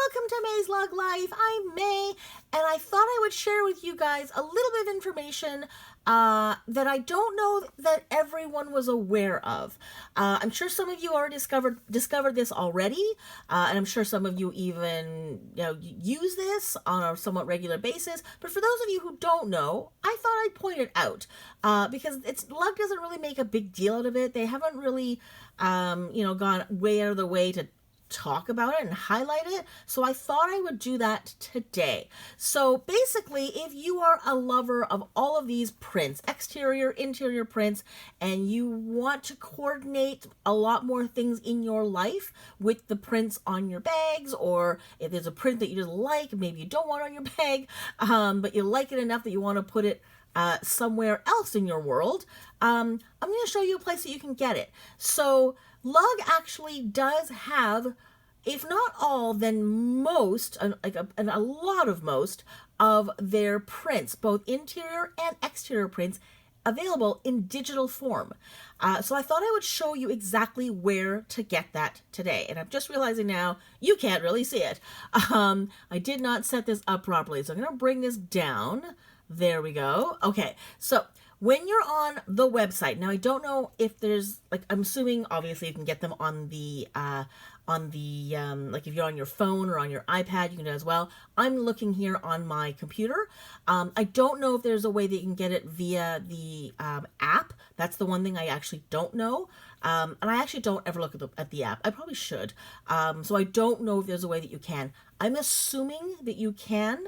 welcome to MaysLugLife. I'm May, and I thought I would share with you guys a little bit of information that I don't know that everyone was aware of. I'm sure some of you already discovered this already, and I'm sure some of you even use this on a somewhat regular basis. But for those of you who don't know, I thought I'd point it out because Lug doesn't really make a big deal out of it. They haven't really gone way out of the way to talk about it and highlight it, so I thought I would do that today. So basically, if you are a lover of all of these prints, exterior, interior prints, and you want to coordinate a lot more things in your life with the prints on your bags, or if there's a print that you just like, maybe you don't want on your bag, but you like it enough that you want to put it somewhere else in your world, I'm going to show you a place that you can get it. So Lug actually does have, if not all, then most, a lot of most of their prints, both interior and exterior prints, available in digital form. So I thought I would show you exactly where to get that today. And I'm just realizing now you can't really see it. I did not set this up properly, so I'm going to bring this down. There we go. Okay, so when you're on the website, now I don't know if there's, I'm assuming obviously you can get them on the if you're on your phone or on your iPad, you can do it as well. I'm looking here on my computer. I don't know if there's a way that you can get it via the app. That's the one thing I actually don't know. And I actually don't ever look at the app. I probably should. So I don't know if there's a way that you can. I'm assuming that you can,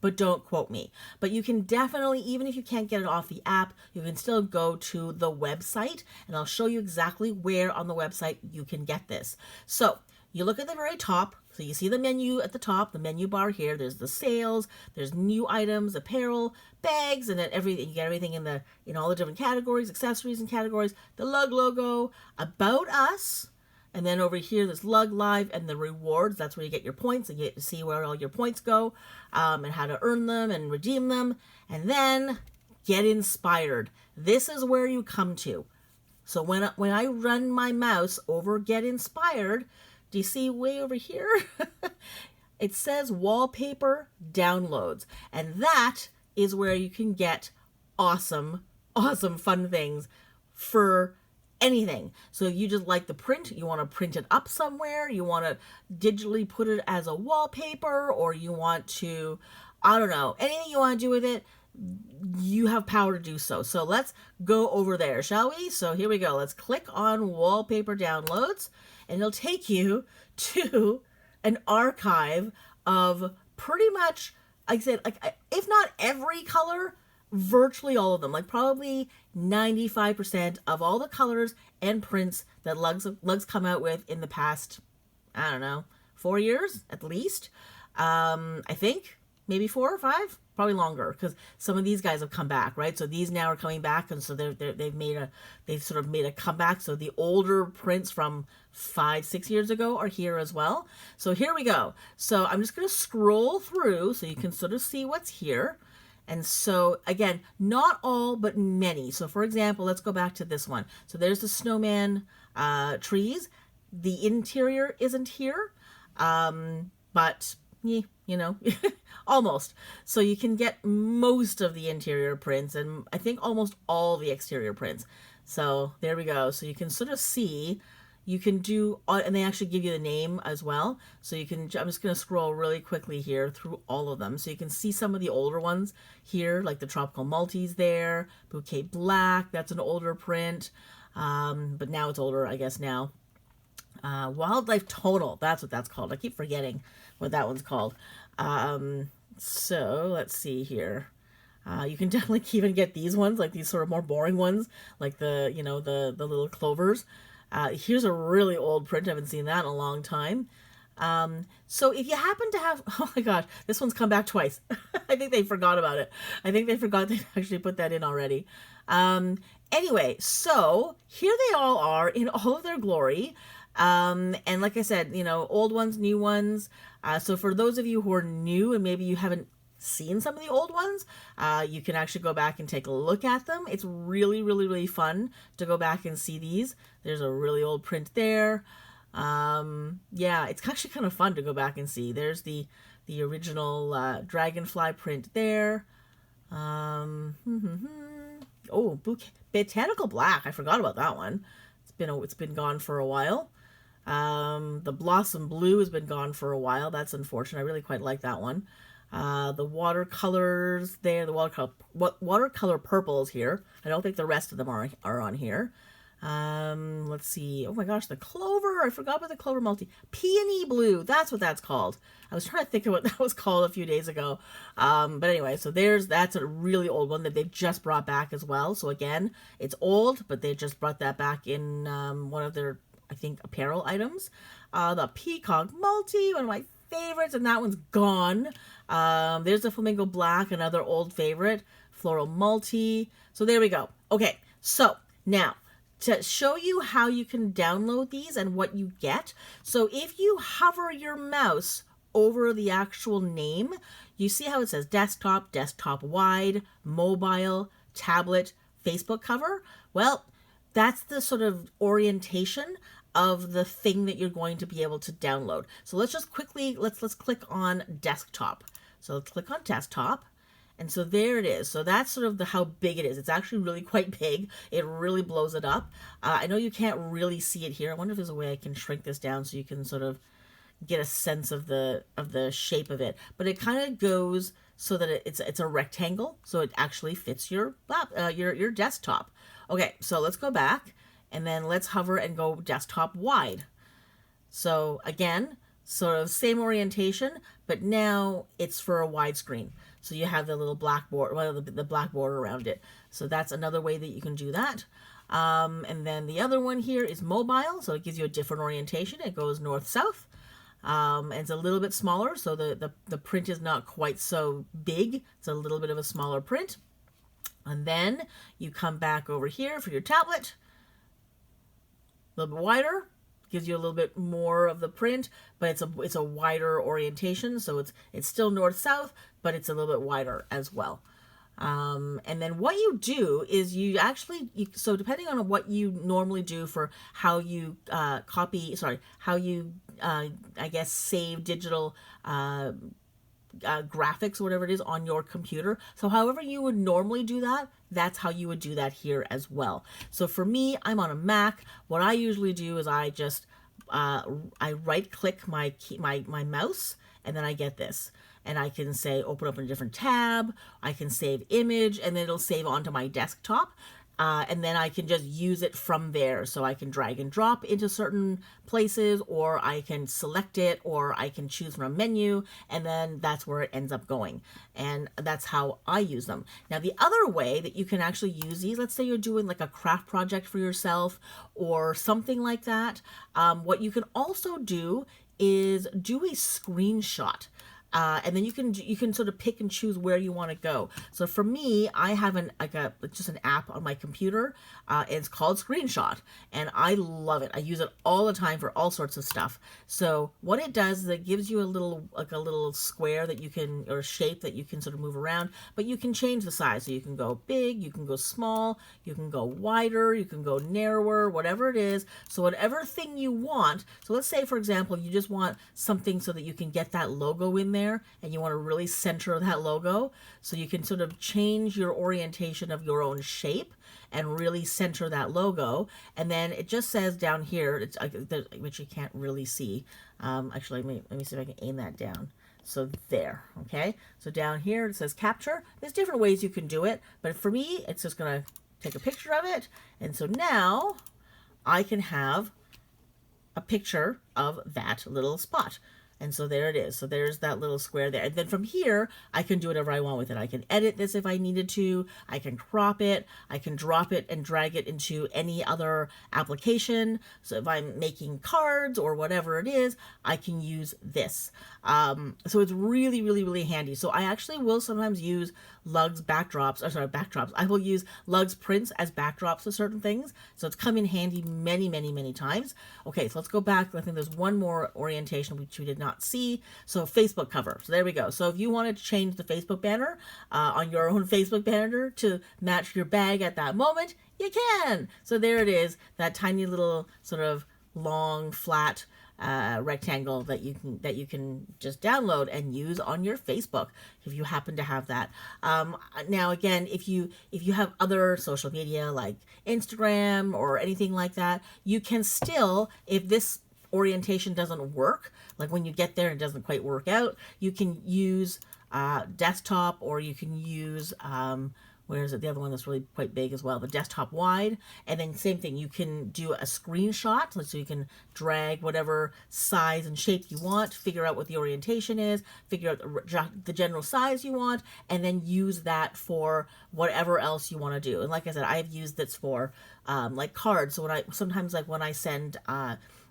but don't quote me. But you can definitely, even if you can't get it off the app, you can still go to the website, and I'll show you exactly where on the website you can get this. So you look at the very top, so you see the menu at the top, the menu bar here, there's the sales, there's new items, apparel, bags, and then everything, you get everything in all the different categories, accessories and categories, the Lug logo, about us. And then over here, there's LugLife and the rewards. That's where you get your points, and you get to see where all your points go, and how to earn them and redeem them. And then get inspired. This is where you come to. So when I run my mouse over get inspired, do you see way over here? It says wallpaper downloads. And that is where you can get awesome, awesome fun things for anything. So you just like the print, you want to print it up somewhere, you want to digitally put it as a wallpaper, or you want to, I don't know, anything you want to do with it, you have power to do so. So let's go over there, shall we? So here we go. Let's click on wallpaper downloads, and it'll take you to an archive of pretty much, like I said, if not every color, virtually all of them, like probably 95% of all the colors and prints that Lugs come out with in the past, I don't know, 4 years at least. I think maybe 4 or 5, probably longer, because some of these guys have come back, right? So these now are coming back, and so they've sort of made a comeback. So the older prints from 5-6 years ago are here as well. So here we go. So I'm just going to scroll through so you can sort of see what's here. And so, again, not all, but many. So, for example, let's go back to this one. So there's the snowman trees. The interior isn't here, but, almost. So you can get most of the interior prints, and I think almost all the exterior prints. So there we go. So you can sort of see. You can do, and they actually give you the name as well. So you can, I'm just going to scroll really quickly here through all of them. So you can see some of the older ones here, like the Tropical Multis there, Bouquet Black, that's an older print. But now it's older, I guess now. Wildlife Tonal, that's what that's called. I keep forgetting what that one's called. So let's see here. You can definitely even get these ones, like these sort of more boring ones, like the little clovers. Here's a really old print. I haven't seen that in a long time. So if you happen to have, oh my gosh, this one's come back twice. I think they forgot about it. I think they forgot they actually put that in already. Anyway, so here they all are in all of their glory. And like I said, old ones, new ones. So for those of you who are new and maybe you haven't seen some of the old ones, you can actually go back and take a look at them. It's really, really, really fun to go back and see these. There's a really old print there. Yeah, it's actually kind of fun to go back and see. There's the original dragonfly print there. Um, oh, botanical black. I forgot about that one. It's been gone for a while. The blossom blue has been gone for a while. That's unfortunate. I really quite like that one. The watercolors there, the watercolor purples here. I don't think the rest of them are on here. Let's see. Oh my gosh, the clover. I forgot about the clover multi. Peony blue. That's what that's called. I was trying to think of what that was called a few days ago. But anyway, so that's a really old one that they've just brought back as well. So again, it's old, but they just brought that back in one of their, I think, apparel items. The peacock multi, one of my favorites, and that one's gone. There's the flamingo black, another old favorite. Floral multi. So there we go. Okay, so now to show you how you can download these and what you get. So if you hover your mouse over the actual name, you see how it says desktop, desktop wide, mobile, tablet, Facebook cover. Well, that's the sort of orientation of the thing that you're going to be able to download. So let's just quickly, let's click on desktop. So let's click on desktop. And so there it is. So that's sort of how big it is. It's actually really quite big. It really blows it up. I know you can't really see it here. I wonder if there's a way I can shrink this down so you can sort of get a sense of the shape of it. But it kind of goes so that it's a rectangle, so it actually fits your desktop. Okay, so let's go back and then let's hover and go desktop wide. So again, sort of same orientation, but now it's for a widescreen. So you have the little black border, well, the black border around it. So that's another way that you can do that. And then the other one here is mobile. So it gives you a different orientation. It goes north-south. And it's a little bit smaller. So the print is not quite so big. It's a little bit of a smaller print. And then you come back over here for your tablet. A little bit wider. Gives you a little bit more of the print, but it's a wider orientation, so it's still north-south, but it's a little bit wider as well. And then what you do is so depending on what you normally do for how you I guess save digital graphics or whatever it is on your computer. So however you would normally do that, that's how you would do that here as well. So for me, I'm on a Mac. What I usually do is I just I right click my mouse, and then I get this. And I can say open up in a different tab, I can save image, and then it'll save onto my desktop. And then I can just use it from there. So I can drag and drop into certain places, or I can select it, or I can choose from a menu, and then that's where it ends up going. And that's how I use them. Now, the other way that you can actually use these, let's say you're doing like a craft project for yourself or something like that, what you can also do is do a screenshot. And then you can sort of pick and choose where you want to go. So for me, I have just an app on my computer. It's called Screenshot, and I love it. I use it all the time for all sorts of stuff. So what it does is it gives you a little square that you can, or shape that you can sort of move around, but you can change the size. So you can go big, you can go small, you can go wider, you can go narrower, whatever it is. So whatever thing you want. So let's say, for example, you just want something so that you can get that logo in there, and you want to really center that logo, so you can sort of change your orientation of your own shape and really center that logo. And then it just says down here, which you can't really see. Actually, let me see if I can aim that down. So there, okay? So down here it says capture. There's different ways you can do it, but for me, it's just gonna take a picture of it. And so now I can have a picture of that little spot. And so there it is. So there's that little square there. And then from here, I can do whatever I want with it. I can edit this if I needed to. I can crop it. I can drop it and drag it into any other application. So if I'm making cards or whatever it is, I can use this. So it's really, really, really handy. So I actually will sometimes use Lug's backdrops. I will use Lug's prints as backdrops to certain things. So it's come in handy many, many, many times. Okay, so let's go back. I think there's one more orientation which we did not see. So Facebook cover. So there we go. So if you wanted to change the Facebook banner on your own Facebook banner to match your bag at that moment, you can. So there it is, that tiny little sort of long, flat rectangle that you can just download and use on your Facebook if you happen to have that. Now again, if you have other social media like Instagram or anything like that, you can still, if this orientation doesn't work, like when you get there and it doesn't quite work out, you can use desktop, or you can use where is it? The other one that's really quite big as well, the desktop wide. And then same thing, you can do a screenshot, so you can drag whatever size and shape you want, figure out what the orientation is, figure out the general size you want, and then use that for whatever else you want to do. And like I said, I've used this for like cards. So when I send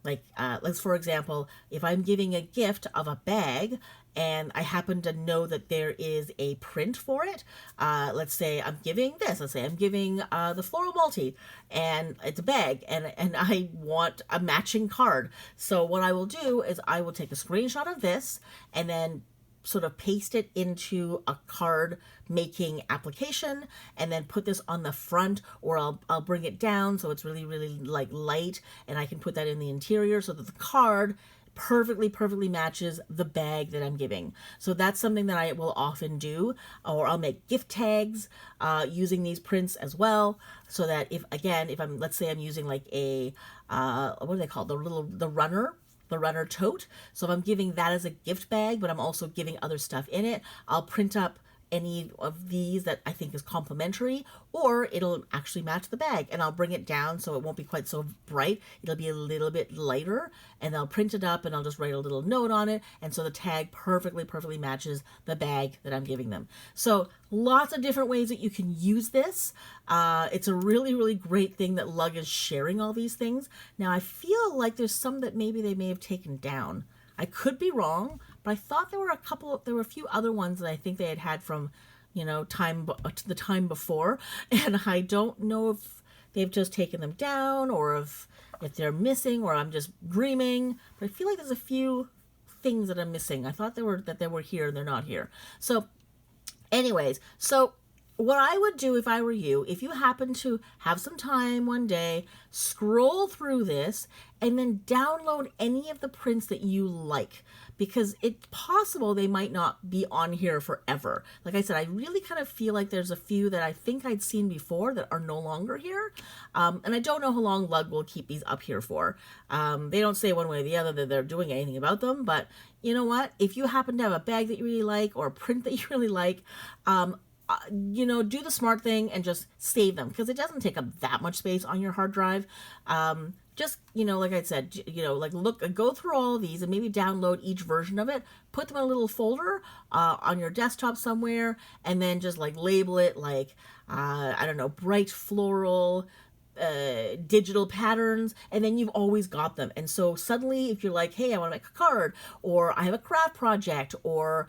let's for example, if I'm giving a gift of a bag and I happen to know that there is a print for it, let's say I'm giving this, let's say I'm giving the Floral Multi, and it's a bag, and I want a matching card. So what I will do is I will take a screenshot of this and then sort of paste it into a card making application, and then put this on the front, or I'll bring it down so it's really, really like light, and I can put that in the interior so that the card perfectly matches the bag that I'm giving. So that's something that I will often do. Or I'll make gift tags using these prints as well, so that if I'm, let's say I'm using like a what do they call it? the runner tote. So if I'm giving that as a gift bag, but I'm also giving other stuff in it, I'll print up any of these that I think is complimentary, or it'll actually match the bag, and I'll bring it down so it won't be quite so bright. It'll be a little bit lighter, and I'll print it up and I'll just write a little note on it, and so the tag perfectly matches the bag that I'm giving them. So lots of different ways that you can use this. It's a really great thing that Lug is sharing all these things. Now I feel like there's some that maybe they may have taken down. I could be wrong, but I thought there were a few other ones that I think they had from, the time before, and I don't know if they've just taken them down, or if they're missing, or I'm just dreaming. But I feel like there's a few things that I'm missing. I thought they were here and they're not here. So, anyways, what I would do if I were you, if you happen to have some time one day, scroll through this and then download any of the prints that you like, because it's possible they might not be on here forever. Like I said, I really kind of feel like there's a few that I think I'd seen before that are no longer here. And I don't know how long Lug will keep these up here for. They don't say one way or the other that they're doing anything about them, but you know what? If you happen to have a bag that you really like, or a print that you really like, do the smart thing and just save them, because it doesn't take up that much space on your hard drive. Just, like I said, go through all of these and maybe download each version of it, put them in a little folder on your desktop somewhere, and then just like label it like, I don't know, bright floral, digital patterns, and then you've always got them. And so suddenly if you're like, hey, I want to make a card, or I have a craft project, or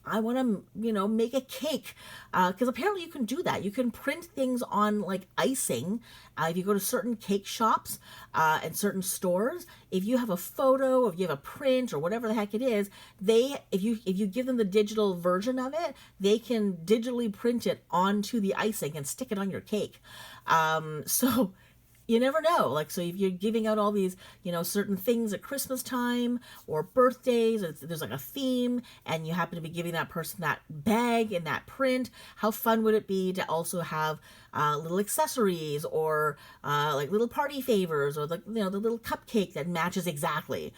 I want to, make a cake, because apparently you can do that. You can print things on like icing. If you go to certain cake shops and certain stores, if you have a photo, if you have a print, or whatever the heck it is, if you give them the digital version of it, they can digitally print it onto the icing and stick it on your cake. So you never know. Like, so if you're giving out all these, certain things at Christmas time or birthdays, there's like a theme, and you happen to be giving that person that bag and that print, how fun would it be to also have little accessories, or like little party favors, or the little cupcake that matches exactly.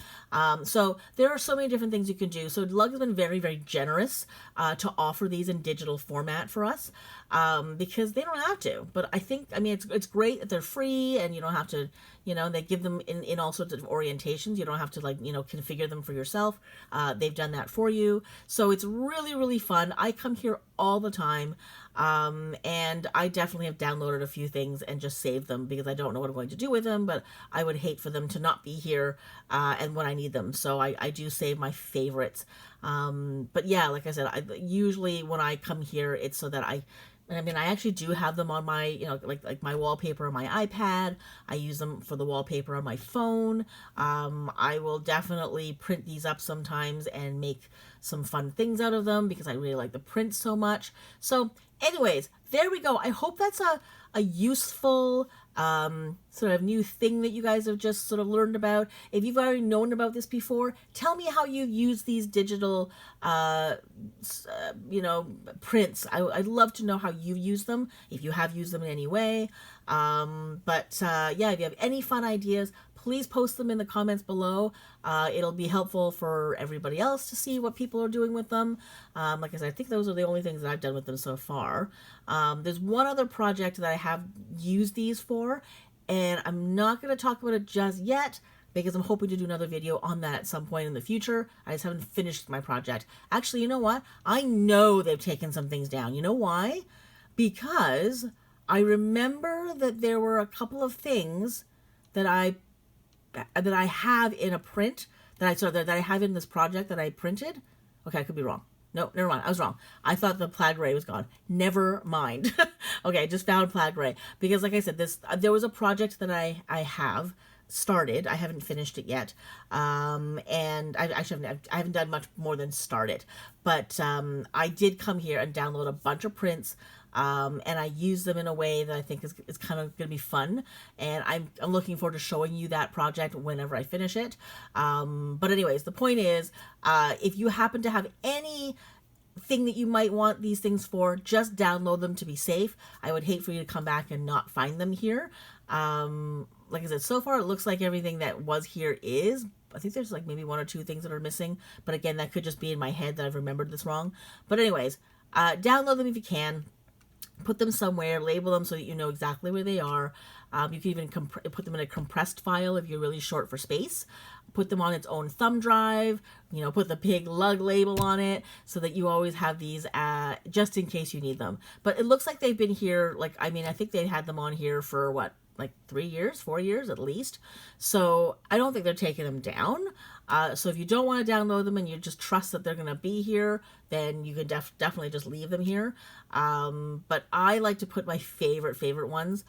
So there are so many different things you can do. So Lug has been very generous to offer these in digital format for us, because they don't have to. But I think, it's great that they're free, and you don't have to, they give them in all sorts of orientations. You don't have to configure them for yourself. They've done that for you. So it's really fun. I come here all the time. And I definitely have downloaded a few things and just saved them, because I don't know what I'm going to do with them, but I would hate for them to not be here, and when I need them. So I do save my favorites. But yeah, like I said, usually when I come here, it's so that I actually do have them on my, like my wallpaper on my iPad. I use them for the wallpaper on my phone. I will definitely print these up sometimes and make some fun things out of them, because I really like the print so much. So anyways, there we go. I hope that's a useful sort of new thing that you guys have just sort of learned about. If you've already known about this before, tell me how you use these digital, prints. I'd love to know how you use them, if you have used them in any way. Yeah, if you have any fun ideas, please post them in the comments below. It'll be helpful for everybody else to see what people are doing with them. Like I said, I think those are the only things that I've done with them so far. There's one other project that I have used these for, and I'm not going to talk about it just yet because I'm hoping to do another video on that at some point in the future. I just haven't finished my project. Actually, you know what? I know they've taken some things down. You know why? Because I remember that there were a couple of things that I have in a print that I have in this project that I printed. Okay, I could be wrong. No, never mind. I was wrong. I thought the plaid gray was gone. Never mind. Okay, I just found plaid gray because, like I said, there was a project that I have started. I haven't finished it yet, and I haven't done much more than start it. But I did come here and download a bunch of prints. And I use them in a way that I think is kind of going to be fun. And I'm looking forward to showing you that project whenever I finish it. But anyways, the point is, if you happen to have any thing that you might want these things for, just download them to be safe. I would hate for you to come back and not find them here. Like I said, so far it looks like everything that was here is. I think there's like maybe one or two things that are missing. But again, that could just be in my head that I've remembered this wrong. But anyways, download them if you can. Put them somewhere, label them so that you know exactly where they are. You can even put them in a compressed file if you're really short for space. Put them on its own thumb drive, put the big lug label on it so that you always have these just in case you need them. But it looks like they've been here, I think they had them on here for what, like 3 years, 4 years at least. So I don't think they're taking them down. So if you don't want to download them and you just trust that they're going to be here, then you can definitely just leave them here. But I like to put my favorite ones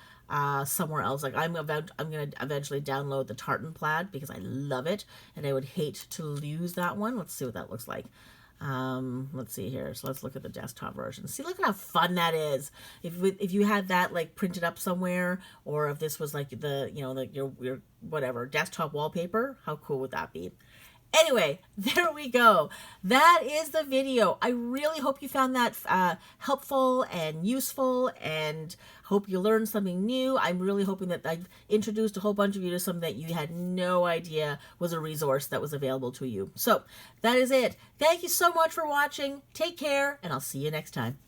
somewhere else. Like I'm going to eventually download the tartan plaid because I love it, and I would hate to lose that one. Let's see what that looks like. Let's see here. So let's look at the desktop version. See, look at how fun that is. If you had that like printed up somewhere, or if this was like your whatever desktop wallpaper, how cool would that be? Anyway, there we go. That is the video. I really hope you found that helpful and useful, and hope you learned something new. I'm really hoping that I've introduced a whole bunch of you to something that you had no idea was a resource that was available to you. So that is it. Thank you so much for watching. Take care, and I'll see you next time.